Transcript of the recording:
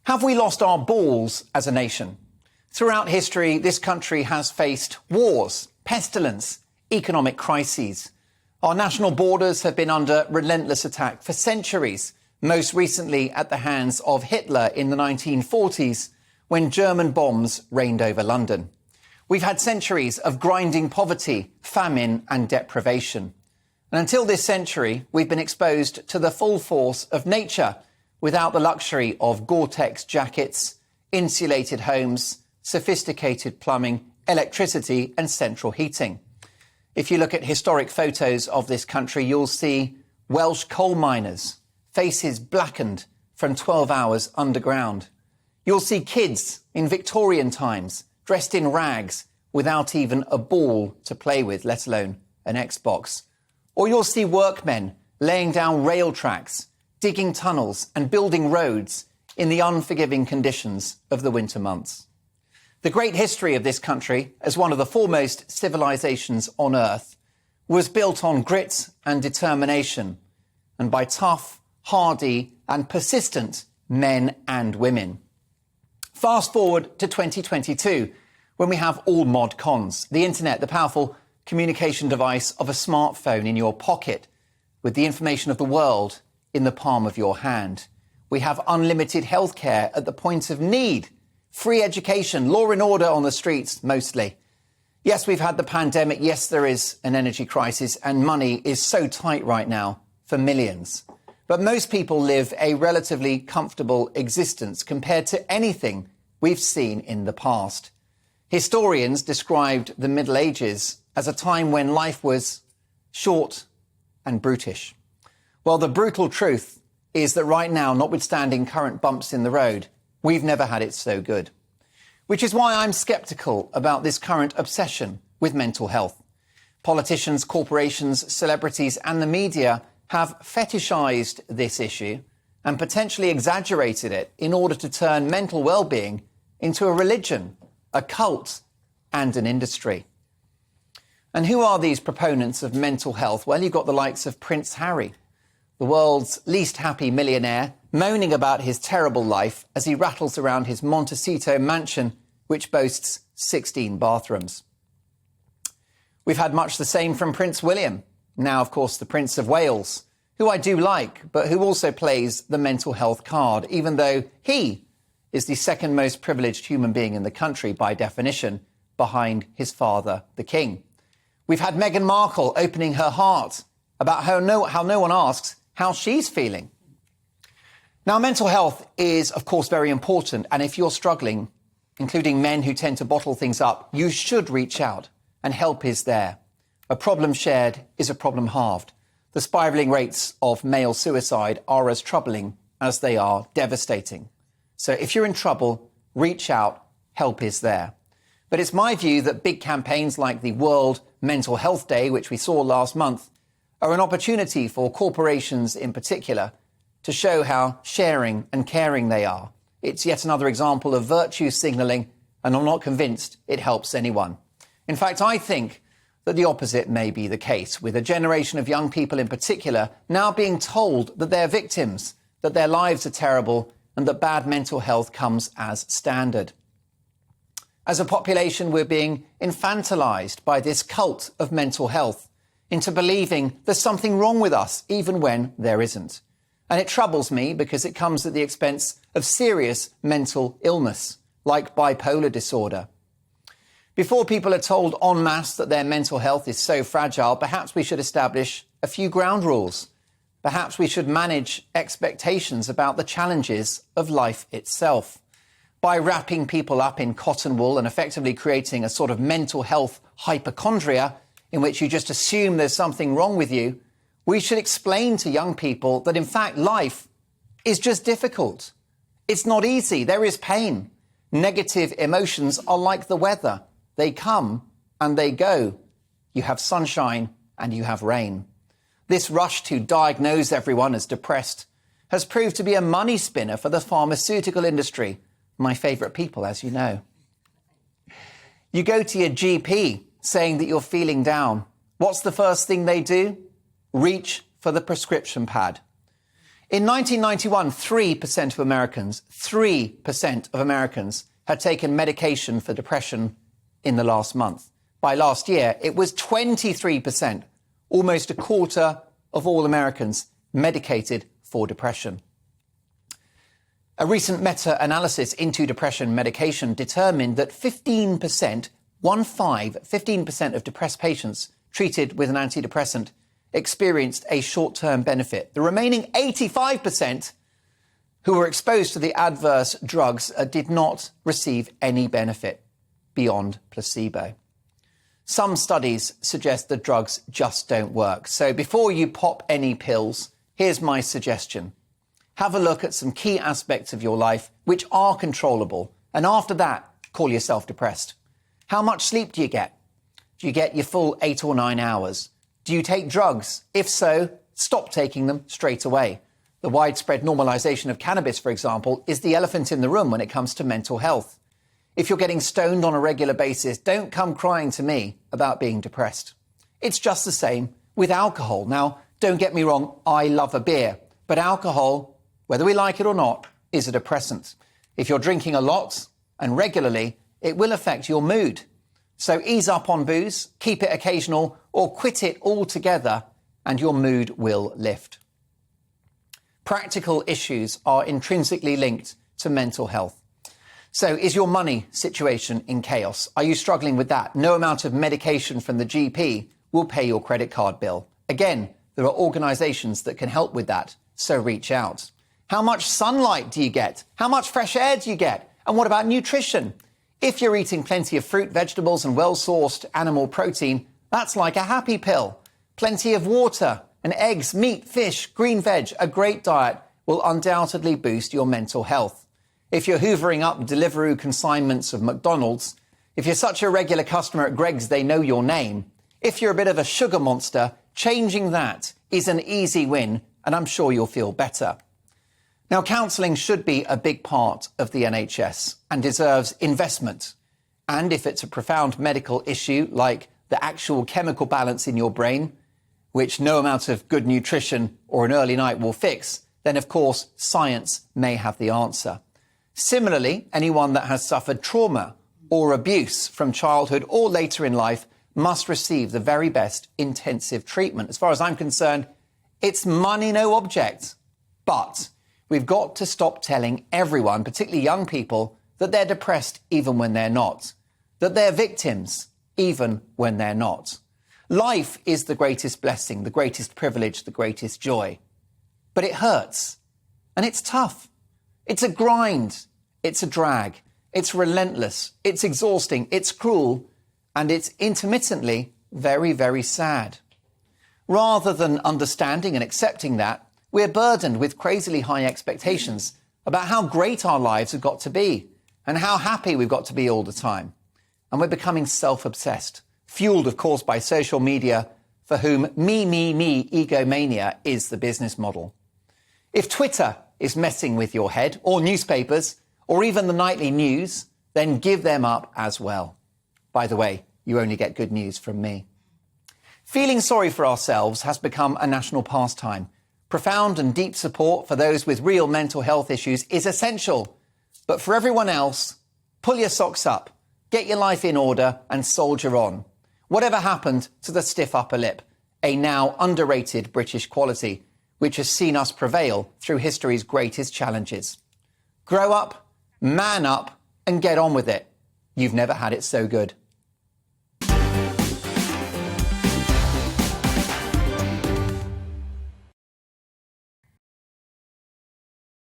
Have we lost our balls as a nation? Throughout history, this country has faced wars, pestilence, economic crises. Our national borders have been under relentless attack for centuries, most recently at the hands of Hitler in the 1940s, when German bombs rained over London. We've had centuries of grinding poverty, famine and deprivation. And until this century, we've been exposed to the full force of nature without the luxury of Gore-Tex jackets, insulated homes, sophisticated plumbing, electricity and central heating. If you look at historic photos of this country, you'll see Welsh coal miners, faces blackened from 12 hours underground. You'll see kids in Victorian times dressed in rags without even a ball to play with, let alone an Xbox. Or you'll see workmen laying down rail tracks, digging tunnels and building roads in the unforgiving conditions of the winter months. The great history of this country, as one of the foremost civilizations on earth, was built on grit and determination, and by tough, hardy and persistent men and women. Fast forward to 2022, when we have all mod cons, the internet, the powerful communication device of a smartphone in your pocket, with the information of the world in the palm of your hand. We have unlimited healthcare at the point of need, free education, law and order on the streets, mostly. Yes, we've had the pandemic. Yes, there is an energy crisis, and money is so tight right now for millions. But most people live a relatively comfortable existence compared to anything we've seen in the past. Historians described the Middle Ages as a time when life was short and brutish. Well, the brutal truth is that right now, notwithstanding current bumps in the road, we've never had it so good. Which is why I'm sceptical about this current obsession with mental health. Politicians, corporations, celebrities and the media have fetishized this issue and potentially exaggerated it in order to turn mental well-being into a religion, a cult and an industry. And who are these proponents of mental health? Well, you've got the likes of Prince Harry, the world's least happy millionaire, moaning about his terrible life as he rattles around his Montecito mansion, which boasts 16 bathrooms. We've had much the same from Prince William, now, of course, the Prince of Wales, who I do like, but who also plays the mental health card, even though he is the second most privileged human being in the country by definition, behind his father, the King. We've had Meghan Markle opening her heart about how no one asks how she's feeling. Now, mental health is, of course, very important. And if you're struggling, including men who tend to bottle things up, you should reach out, and help is there. A problem shared is a problem halved. The spiralling rates of male suicide are as troubling as they are devastating. So if you're in trouble, reach out, help is there. But it's my view that big campaigns like the World Mental Health Day, which we saw last month, are an opportunity for corporations in particular to show how sharing and caring they are. It's yet another example of virtue signalling, and I'm not convinced it helps anyone. In fact, I think that the opposite may be the case, with a generation of young people in particular now being told that they're victims, that their lives are terrible, and that bad mental health comes as standard. As a population, we're being infantilized by this cult of mental health into believing there's something wrong with us, even when there isn't. And it troubles me because it comes at the expense of serious mental illness, like bipolar disorder. Before people are told en masse that their mental health is so fragile, perhaps we should establish a few ground rules. Perhaps we should manage expectations about the challenges of life itself. By wrapping people up in cotton wool and effectively creating a sort of mental health hypochondria in which you just assume there's something wrong with you, we should explain to young people that, in fact, life is just difficult. It's not easy. There is pain. Negative emotions are like the weather. They come and they go. You have sunshine and you have rain. This rush to diagnose everyone as depressed has proved to be a money spinner for the pharmaceutical industry. My favourite people, as you know. You go to your GP saying that you're feeling down. What's the first thing they do? Reach for the prescription pad. In 1991, 3% of Americans had taken medication for depression in the last month. By last year, it was 23%, almost a quarter of all Americans medicated for depression. A recent meta-analysis into depression medication determined that 15% of depressed patients treated with an antidepressant experienced a short-term benefit. The remaining 85% who were exposed to the adverse drugs did not receive any benefit beyond placebo. Some studies suggest that drugs just don't work. So before you pop any pills, here's my suggestion. Have a look at some key aspects of your life which are controllable. And after that, call yourself depressed. How much sleep do you get? Do you get your full 8 or 9 hours? Do you take drugs? If so, stop taking them straight away. The widespread normalization of cannabis, for example, is the elephant in the room when it comes to mental health. If you're getting stoned on a regular basis, don't come crying to me about being depressed. It's just the same with alcohol. Now, don't get me wrong, I love a beer, but alcohol, whether we like it or not, is a depressant. If you're drinking a lot and regularly, it will affect your mood. So ease up on booze, keep it occasional, or quit it altogether, and your mood will lift. Practical issues are intrinsically linked to mental health. So is your money situation in chaos? Are you struggling with that? No amount of medication from the GP will pay your credit card bill. Again, there are organisations that can help with that, so reach out. How much sunlight do you get? How much fresh air do you get? And what about nutrition? If you're eating plenty of fruit, vegetables and well-sourced animal protein, that's like a happy pill. Plenty of water and eggs, meat, fish, green veg, a great diet will undoubtedly boost your mental health. If you're hoovering up Deliveroo consignments of McDonald's, if you're such a regular customer at Greggs they know your name, if you're a bit of a sugar monster, changing that is an easy win, and I'm sure you'll feel better. Now, counselling should be a big part of the NHS and deserves investment. And if it's a profound medical issue like the actual chemical balance in your brain, which no amount of good nutrition or an early night will fix, then of course science may have the answer. Similarly, anyone that has suffered trauma or abuse from childhood or later in life must receive the very best intensive treatment. As far as I'm concerned, it's money no object. But we've got to stop telling everyone, particularly young people, that they're depressed even when they're not, that they're victims even when they're not. Life is the greatest blessing, the greatest privilege, the greatest joy. But it hurts, and it's tough. It's a grind, it's a drag, it's relentless, it's exhausting, it's cruel, and it's intermittently very, very sad. Rather than understanding and accepting that, we're burdened with crazily high expectations about how great our lives have got to be and how happy we've got to be all the time. And we're becoming self-obsessed, fueled, of course, by social media, for whom me, egomania is the business model. If Twitter is messing with your head, or newspapers, or even the nightly news, then give them up as well. By the way, you only get good news from me. Feeling sorry for ourselves has become a national pastime. Profound and deep support for those with real mental health issues is essential. But for everyone else, pull your socks up, get your life in order and soldier on. Whatever happened to the stiff upper lip, a now underrated British quality, which has seen us prevail through history's greatest challenges? Grow up, man up, and get on with it. You've never had it so good.